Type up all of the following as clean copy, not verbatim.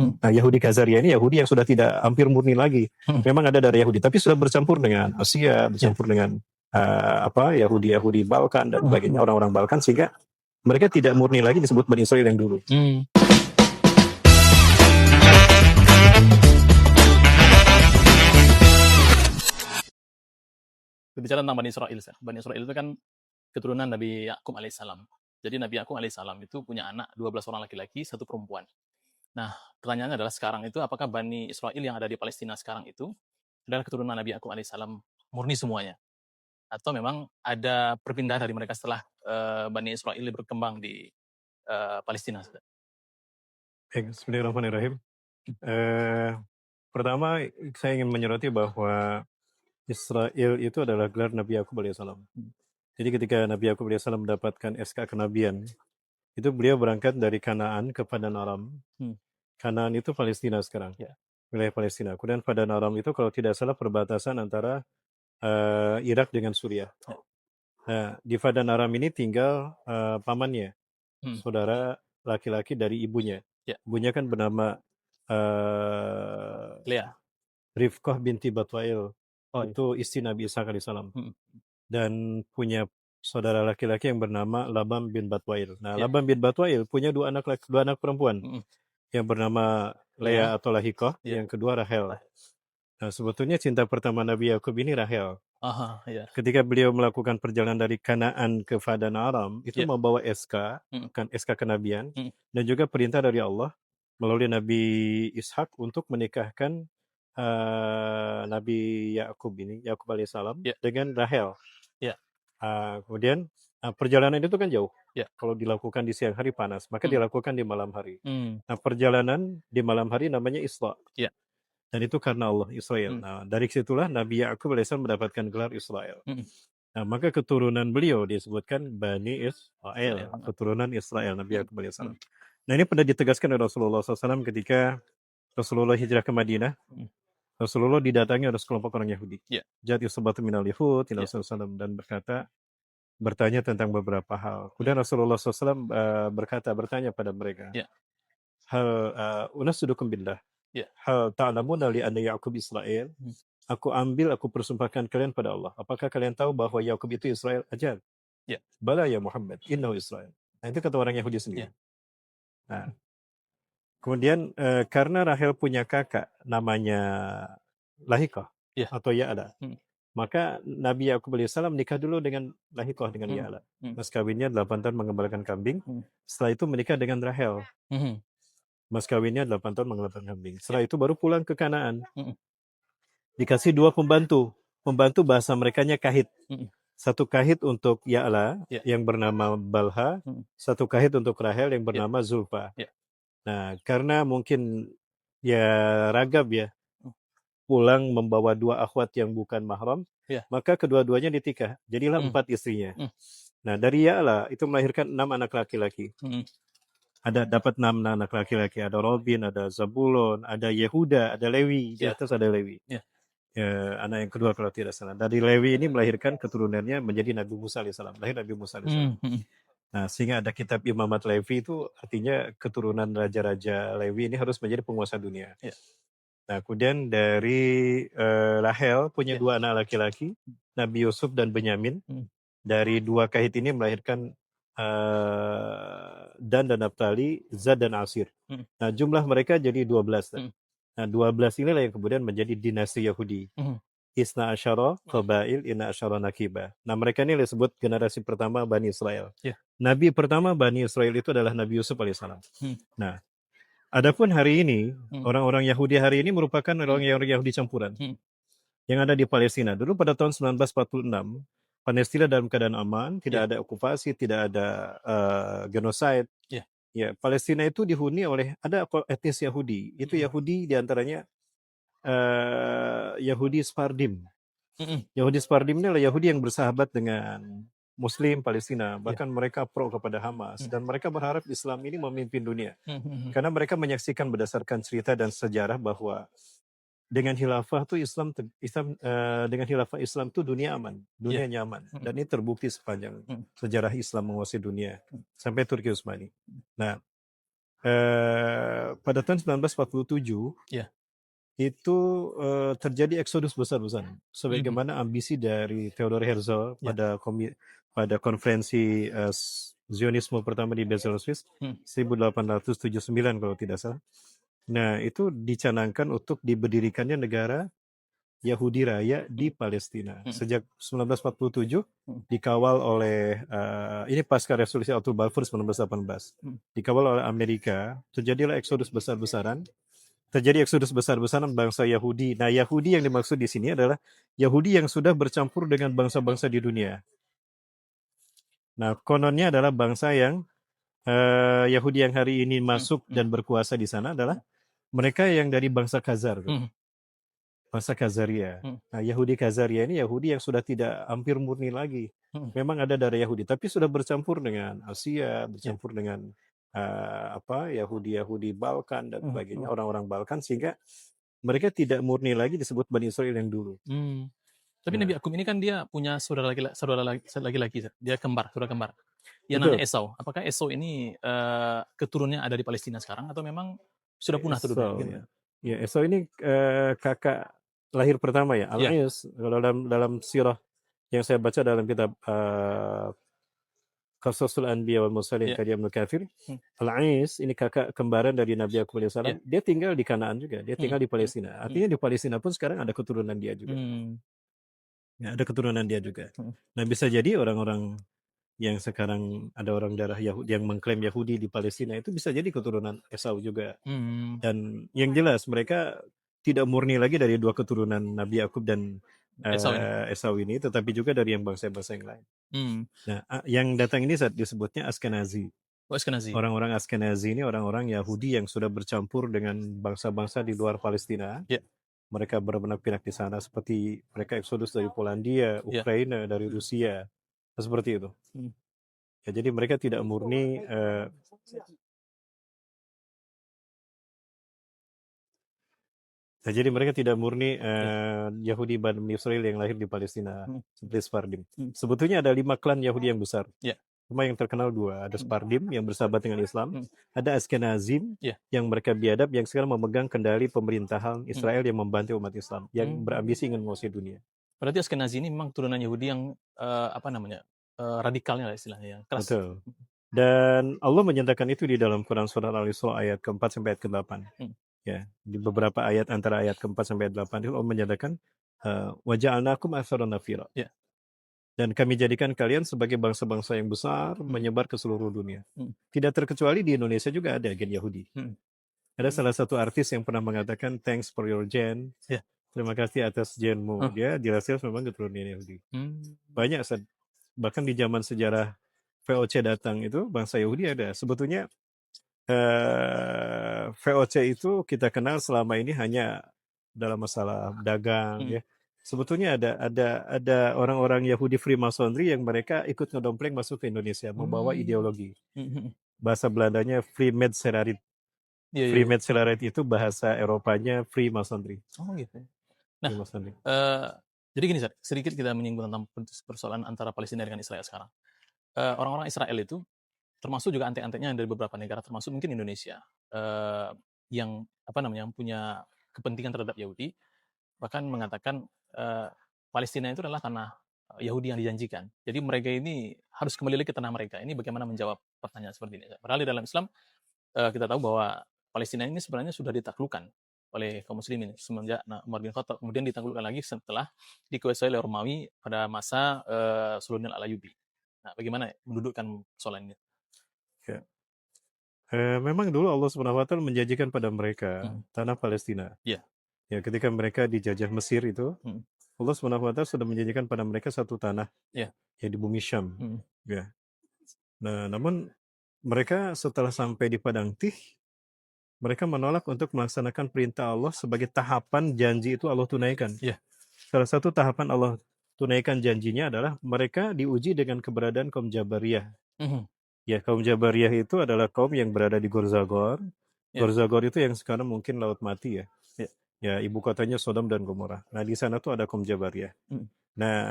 Nah, Yahudi Khazaria ini Yahudi yang sudah tidak hampir murni lagi. Memang ada darah Yahudi, tapi sudah bercampur dengan Asia, bercampur dengan Yahudi Balkan dan sebagainya, orang-orang Balkan, sehingga mereka tidak murni lagi disebut Bani Israel yang dulu. Berbicara tentang Bani Israel, Bani Israel itu kan keturunan Nabi Yakub alaihissalam. Jadi Nabi Yakub alaihissalam itu punya anak 12 orang laki-laki, 1 perempuan. Nah, pertanyaannya adalah sekarang itu apakah Bani Israel yang ada di Palestina sekarang itu adalah keturunan Nabi Yakub alaihissalam murni semuanya? Atau memang ada perpindahan dari mereka setelah Bani Israel berkembang di Palestina? Bismillahirrahmanirrahim. Pertama, saya ingin menyoroti bahwa Israel itu adalah gelar Nabi Yakub alaihissalam. Jadi ketika Nabi Yakub alaihissalam mendapatkan SK kenabian, itu beliau berangkat dari Kanaan ke Padan Aram. Kanaan itu Palestina sekarang, wilayah Palestina. Kemudian Padan Aram itu kalau tidak salah perbatasan antara Irak dengan Suriah. Nah, di Padan Aram ini tinggal pamannya, saudara laki-laki dari ibunya. Ibunya kan bernama Lea. Rifqah binti Batwail. Itu istri Nabi Ishaq alaihissalam. Dan punya saudara laki-laki yang bernama Labam bin Batwail. Nah, Labam bin Batwail punya dua anak perempuan. Yang bernama Lea atau Lahikoh, yang kedua Rahel. Nah, sebetulnya cinta pertama Nabi Yakub ini Rahel. Ketika beliau melakukan perjalanan dari Kanaan ke Padan Aram, itu membawa SK, kan SK kenabian, dan juga perintah dari Allah melalui Nabi Ishak untuk menikahkan Nabi Yakub alaihissalam dengan Rahel. Kemudian perjalanan itu kan jauh. Kalau dilakukan di siang hari panas, maka dilakukan di malam hari. Nah, perjalanan di malam hari namanya Isra. Dan itu karena Allah, Israel. Nah, dari situlah Nabi Yakub alaihissalam mendapatkan gelar Israel. Nah, maka keturunan beliau disebutkan Bani Israel, keturunan Israel, Nabi Yakub alaihissalam. Nah, ini pernah ditegaskan oleh Rasulullah SAW ketika Rasulullah hijrah ke Madinah. Rasulullah didatangi oleh sekelompok orang Yahudi. Jati sebatu minal Yahud, dan bertanya tentang beberapa hal. Kemudian Rasulullah SAW bertanya pada mereka, hal unasdukum billah, hal ta'lamuna li anna Ya'qub Israel. Aku persumpahkan kalian pada Allah. Apakah kalian tahu bahwa Yakub itu Israel? Ajal. Bala ya Muhammad, innahu Israel. Nah, itu kata orang Yahudi sendiri. Nah, kemudian karena Rahel punya kakak namanya Lahikoh atau Ya'la, maka Nabi Yakub alaihissalam nikah dulu dengan Lahikoh, dengan Ya'la. Mas kawinnya 8 tahun mengembalakan kambing. Setelah itu menikah dengan Rahel. Mas kawinnya 8 tahun mengembalakan kambing. Setelah itu baru pulang ke Kanaan. Dikasih 2 pembantu. Pembantu bahasa merekanya kahit. Satu kahit untuk Ya'la yang bernama Balha. Satu kahit untuk Rahel yang bernama Zulfa. Nah, karena mungkin ragab pulang membawa 2 akhwat yang bukan mahram, maka kedua-duanya ditikah. Jadilah 4 istrinya. Nah, dari Ya'la itu melahirkan 6 anak laki-laki. Dapat 6 anak laki-laki. Ada Robin, ada Zabulon, ada Yehuda, ada Lewi. Di atas ada Lewi. Anak yang kedua kalau tidak salah. Dari Lewi ini melahirkan keturunannya menjadi Nabi Musa alaihissalam. Lahir Nabi Musa alaihissalam. Nah, sehingga ada kitab Imamat Levi, itu artinya keturunan raja-raja Lewi ini harus menjadi penguasa dunia. Nah, kemudian dari Rahel punya 2 anak laki-laki, Nabi Yusuf dan Benyamin. Dari 2 kahit ini melahirkan Dan dan Naftali, Zad dan Asir. Nah, jumlah mereka jadi 12. Nah, 12 inilah yang kemudian menjadi dinasti Yahudi. Isna asyara qabail, inna asyara nakibah. Nah, mereka ini disebut generasi pertama Bani Israel. Nabi pertama Bani Israel itu adalah Nabi Yusuf alaihissalam. Nah, adapun hari ini, orang-orang Yahudi hari ini merupakan orang-orang Yahudi campuran yang ada di Palestina. Dulu pada tahun 1946, Palestina dalam keadaan aman, tidak ada okupasi, tidak ada genocide. Palestina itu dihuni oleh ada etnis Yahudi. Itu Yahudi diantaranya Yahudi Sfardim. Yahudi Sfardim ini adalah Yahudi yang bersahabat dengan Muslim Palestina. Bahkan mereka pro kepada Hamas. Dan mereka berharap Islam ini memimpin dunia. Karena mereka menyaksikan berdasarkan cerita dan sejarah bahwa dengan khilafah itu dengan khilafah Islam itu dunia aman, dunia nyaman. Dan ini terbukti sepanjang sejarah Islam menguasai dunia sampai Turki Utsmani. Nah, pada tahun 1947 Iya. itu terjadi eksodus besar-besaran, Mhm. sebagaimana ambisi dari Theodor Herzl Iya. pada konferensi Zionisme pertama di Basel, Swiss, Mhm. 1879 kalau tidak salah. Nah, itu dicanangkan untuk diberdirikannya negara Yahudi Raya di Mhm. Palestina. Mhm. Sejak 1947 Mhm. dikawal oleh ini pasca resolusi Autul Balfour 1918. Mhm. Dikawal oleh Amerika, terjadilah eksodus besar-besaran. Terjadi eksodus besar-besaran bangsa Yahudi. Nah, Yahudi yang dimaksud di sini adalah Yahudi yang sudah bercampur dengan bangsa-bangsa di dunia. Nah, kononnya adalah bangsa yang Yahudi yang hari ini Mhm. masuk Mhm. dan berkuasa di sana adalah mereka yang dari bangsa Khazar, Mhm. bangsa Khazaria. Mhm. Nah, Yahudi Khazaria ini Yahudi yang sudah tidak hampir murni lagi. Mhm. Memang ada darah Yahudi, tapi sudah bercampur dengan Asia, Iya. bercampur dengan Yahudi-Yahudi Balkan dan Mhm. sebagainya, Mhm. orang-orang Balkan, sehingga mereka tidak murni lagi disebut Bani Israel yang dulu. Mmm. Tapi Nabi Nah, Yakub ini kan dia punya saudara laki-laki, dia saudara kembar. Yang namanya betul. Esau. Apakah Esau ini, keturunannya ada di Palestina sekarang atau memang sudah punah turunannya, Esau ya. gimana? Ya, Esau ini kakak lahir pertama ya. Iya. Al-Is kalau dalam sirah yang saya baca dalam kitab Qasasul Anbiya wal Mursalin Iya. karya Ibnu Katsir, Mhm. Al-Is ini kakak kembaran dari Nabi Yakub Iya. alaihissalam. Dia tinggal di Kanaan juga. Dia Mhm. tinggal di Mhm. Palestina. Mhm. Artinya di Palestina pun sekarang ada keturunan dia juga. Mmm. Ya, ada keturunan dia juga. Mhm. Nah, bisa jadi orang-orang yang sekarang ada orang darah Yahudi yang mengklaim Yahudi di Palestina itu bisa jadi keturunan Esau juga. Mmm. Dan yang jelas mereka tidak murni lagi dari dua keturunan Nabi Yakub dan Esau ini? Esau ini, tetapi juga dari yang bangsa-bangsa yang lain. Mmm. Nah, yang datang ini saat disebutnya Askenazi. Oh, Askanazi? Orang-orang Askenazi ini orang-orang Yahudi yang sudah bercampur dengan bangsa-bangsa di luar Palestina. Iya. Mereka benar-benar pindah di sana, seperti mereka eksodus dari Polandia, Iya. Ukraina, dari Rusia, seperti itu. Mhm. Ya, jadi mereka tidak murni Iya. Yahudi Bani Israel yang lahir di Palestina Mhm. seperti Sephardim. Mhm. Sebetulnya ada 5 klan Yahudi yang besar. Iya. Cuma yang terkenal 2. Ada Mhm. Sephardim yang bersahabat dengan Islam. Mhm. Ada Askenazim Iya. yang mereka biadab yang sekarang memegang kendali pemerintahan Mhm. Israel yang membantu umat Islam. Yang Mmm. berambisi ingin menguasai dunia. Berarti Askanazi ini memang turunan Yahudi yang, apa namanya, radikalnya lah istilahnya, yang keras. Betul. Dan Allah menyatakan itu di dalam Quran Surah Al-Isra ayat keempat sampai ayat ke-8. Mhm. Ya, di beberapa ayat antara ayat keempat sampai ayat 8 itu Allah menyatakan waja'alnakum atsara nafira. Iya. Dan kami jadikan kalian sebagai bangsa-bangsa yang besar Mhm. menyebar ke seluruh dunia. Mhm. Tidak terkecuali di Indonesia juga ada gen Yahudi. Mhm. Ada salah satu artis yang pernah mengatakan thanks for your gen. Iya. Terima kasih atas genmu. Oh. Dia jelas-jelas memang keturunan Yahudi. Mmm. Banyak bahkan di zaman sejarah VOC datang itu bangsa Yahudi ada. Sebetulnya VOC itu kita kenal selama ini hanya dalam masalah dagang Mhm. ya. Sebetulnya ada orang-orang Yahudi Freemasonry yang mereka ikut ngedompleng masuk ke Indonesia membawa Mmm. ideologi. Mhm. Mhm. Bahasa Belandanya Freemasonry. Iya, iya, iya. Freemasonry itu bahasa Eropanya Freemasonry. Oh, gitu. Nah, Freemasonry. jadi gini, sedikit kita menyinggung tentang persoalan antara Palestina dengan Israel sekarang. Orang-orang Israel itu termasuk juga antek-anteknya dari beberapa negara, termasuk mungkin Indonesia, yang apa namanya, yang punya kepentingan terhadap Yahudi, bahkan mengatakan Palestina itu adalah tanah Yahudi yang dijanjikan. Jadi mereka ini harus kembali lagi ke tanah mereka. Ini bagaimana menjawab pertanyaan seperti ini? Padahal di dalam Islam kita tahu bahwa Palestina ini sebenarnya sudah ditaklukkan oleh kaum muslimin semenjak Umar bin Khattab, kemudian ditaklukkan lagi setelah dikuasai oleh Romawi pada masa Sulaiman Al-Ayyubi. Nah, bagaimana mendudukkan soal ini? Ya. Memang dulu Allah Subhanahu wa taala menjanjikan pada mereka Mhm. tanah Palestina. Iya. Ya, ketika mereka dijajah Mesir itu, Mhm. Allah Subhanahu wa taala sudah menjanjikan pada mereka satu tanah Iya. ya di bumi Syam. Mhm. Ya. Nah, namun mereka setelah sampai di Padang Tih, mereka menolak untuk melaksanakan perintah Allah sebagai tahapan janji itu Allah tunaikan. Iya. Salah satu tahapan Allah tunaikan janjinya adalah mereka diuji dengan keberadaan kaum Jabariyah. Mhm. Ya, kaum Jabariyah itu adalah kaum yang berada di Gorzagor. Iya. Gorzagor itu yang sekarang mungkin Laut Mati ya. Iya. Ya, ibu kotanya Sodom dan Gomora. Nah, di sana tuh ada kaum Jabariyah. Mhm. Nah,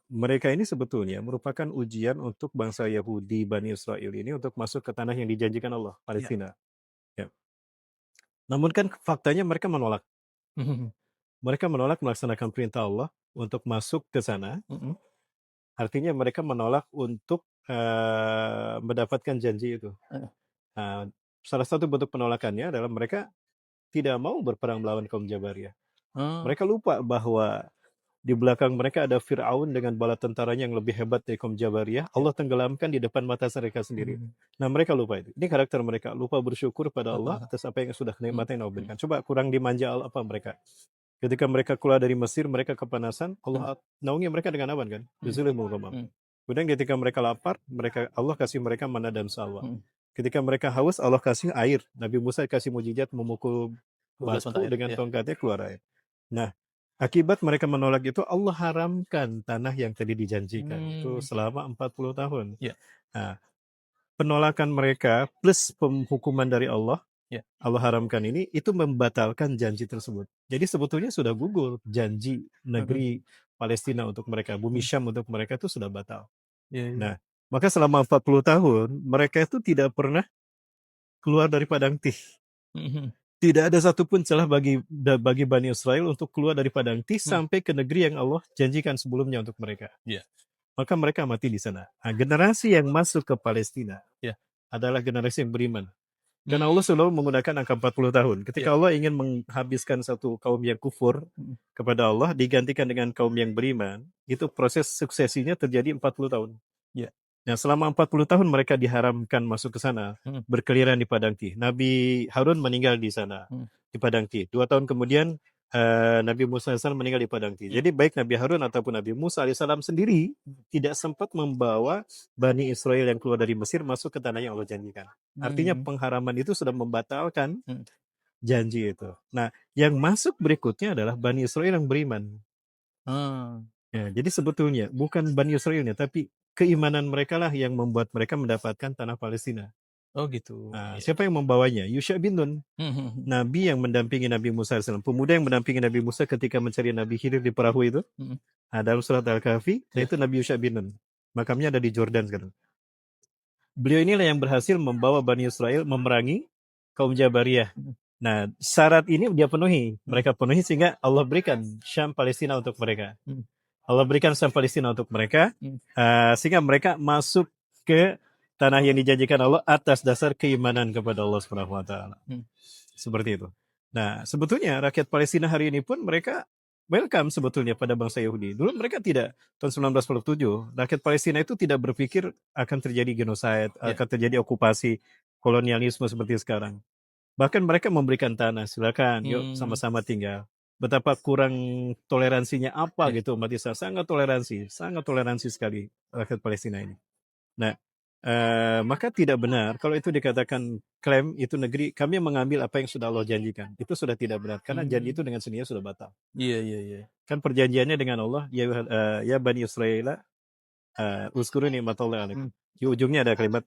mereka ini sebetulnya merupakan ujian untuk bangsa Yahudi Bani Israel ini untuk masuk ke tanah yang dijanjikan Allah, Iya. Palestina. Namun kan faktanya mereka menolak. Mhm. Mereka menolak melaksanakan perintah Allah untuk masuk ke sana. Mhm. Artinya mereka menolak untuk mendapatkan janji itu. Heeh. Nah, salah satu bentuk penolakannya adalah mereka tidak mau berperang melawan kaum Jabariyah. Oh. Mereka lupa bahwa di belakang mereka ada Fir'aun dengan bala tentaranya yang lebih hebat dari kaum Jabariyah. Ya. Allah tenggelamkan di depan mata mereka sendiri. Mhm. Nah, mereka lupa itu. Ini karakter mereka. Lupa bersyukur pada Allah Heeh. atas apa yang sudah Mhm. kenikmatan yang Allah Mhm. berikan. Coba kurang dimanja Allah apa mereka. Ketika mereka keluar dari Mesir, mereka kepanasan. Mhm. Allah naungi mereka dengan aman kan? Mhm. Bizulimul ghamam. Mhm. Kemudian ketika mereka lapar, Allah kasih mereka mana dan salwa. Mhm. Ketika mereka haus, Allah kasih air. Nabi Musa kasih mujizat memukul 12 mata batu air, dengan ya. tongkatnya keluar air. Nah, akibat mereka menolak itu, Allah haramkan tanah yang tadi dijanjikan. Itu Mmm. selama 40 tahun. Ya. Nah, penolakan mereka plus penghukuman dari Allah, Ya. Allah haramkan ini, itu membatalkan janji tersebut. Jadi sebetulnya sudah gugur janji Mhm. negeri Palestina untuk mereka, bumi Mhm. Syam untuk mereka itu sudah batal. Iya, iya. Nah, maka selama 40 tahun, mereka itu tidak pernah keluar dari padang Tih. Mhm. Tidak ada satupun celah bagi Bani Israel untuk keluar dari padang Tih Mhm. sampai ke negeri yang Allah janjikan sebelumnya untuk mereka. Iya. Maka mereka mati di sana. Nah, generasi yang masuk ke Palestina Iya. adalah generasi yang beriman. Karena Mmm. Allah selalu menggunakan angka 40 tahun. Iya. Ketika Allah ingin menghabiskan satu kaum yang kufur Mhm. kepada Allah, digantikan dengan kaum yang beriman, itu proses suksesinya terjadi 40 tahun. Iya. Nah, selama 40 tahun mereka diharamkan masuk ke sana, Mhm. berkeliaran di padang Tih. Nabi Harun meninggal di sana, Mhm. di padang Tih. 2 tahun kemudian Nabi Musa AS meninggal di padang Tih. Mhm. Jadi baik Nabi Harun ataupun Nabi Musa AS sendiri tidak sempat membawa Bani Israel yang keluar dari Mesir masuk ke tanah yang Allah janjikan. Artinya Mhm. pengharaman itu sudah membatalkan Mhm. janji itu. Nah, yang masuk berikutnya adalah Bani Israel yang beriman. Ah. Ya, jadi sebetulnya bukan Bani Israelnya, tapi keimanan mereka lah yang membuat mereka mendapatkan tanah Palestina. Oh gitu, Nah, iya. siapa yang membawanya? Yusha bin Nun, Mhm. Mhm. Nabi yang mendampingi Nabi Musa AS. Pemuda yang mendampingi Nabi Musa ketika mencari Nabi Khidir di perahu itu. Mhm. Nah, dalam surat Al-Kahfi, nah Iya. itu Nabi Yusha bin Nun. Makamnya ada di Jordan sekarang. Beliau inilah yang berhasil membawa Bani Israel memerangi kaum Jabariyah. Mhm. Nah, syarat ini dia penuhi. Mhm. Mereka penuhi sehingga Allah berikan Syam Palestina untuk mereka. Mhm. Allah berikan Syam Palestina untuk mereka, Mhm. sehingga mereka masuk ke tanah yang dijanjikan Allah atas dasar keimanan kepada Allah Subhanahu wa taala. Mhm. Seperti itu. Nah, sebetulnya rakyat Palestina hari ini pun mereka welcome sebetulnya pada bangsa Yahudi. Dulu mereka tidak. Tahun 1947, rakyat Palestina itu tidak berpikir akan terjadi genocide, Iya. akan terjadi okupasi, kolonialisme seperti sekarang. Bahkan mereka memberikan tanah, silakan, yuk Mmm. sama-sama tinggal. Betapa kurang toleransinya apa Iya. gitu umat Islam. Sangat toleransi sekali rakyat Palestina ini. Nah, maka tidak benar kalau itu dikatakan klaim itu negeri kami mengambil apa yang sudah Allah janjikan. Itu sudah tidak benar karena janji Mmm. itu dengan sendirinya sudah batal. Iya, iya, iya. Kan perjanjiannya dengan Allah, ya Bani Israel, uskuru nikmatallahi alaikum. Mhm. Di ujungnya ada kalimat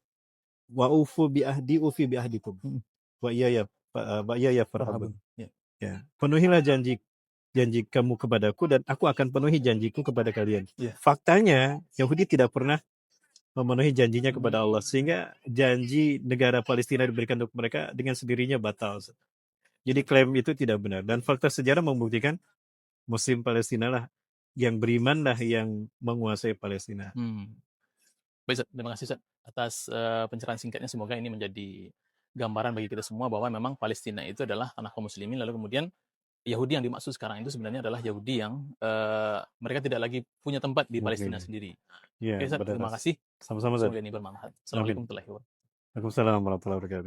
wa ufu bi ahdi ufi bi ahdikum. Mhm. Wa iya ya farhabun. Marhaban. Iya. Ya, penuhilah janji janji kamu kepadaku dan aku akan penuhi janjiku kepada kalian. Iya. Faktanya Yahudi tidak pernah memenuhi janjinya Mmm. kepada Allah sehingga janji negara Palestina diberikan untuk mereka dengan sendirinya batal. Jadi klaim itu tidak benar dan fakta sejarah membuktikan Muslim Palestina lah yang beriman lah yang menguasai Palestina. Mmm. Baik, Ustaz, terima kasih, Ustaz, atas, pencerahan singkatnya. Semoga ini menjadi gambaran bagi kita semua bahwa memang Palestina itu adalah tanah kaum muslimin, lalu kemudian Yahudi yang dimaksud sekarang itu sebenarnya adalah Yahudi yang, mereka tidak lagi punya tempat di Palestina Mungkin. sendiri. Ya, Oke, Ustaz, terima benar. kasih. Sama-sama, Zat. Semoga ini bermanfaat. Amin. Assalamualaikum warahmatullahi wabarakatuh. Waalaikumsalam warahmatullahi wabarakatuh.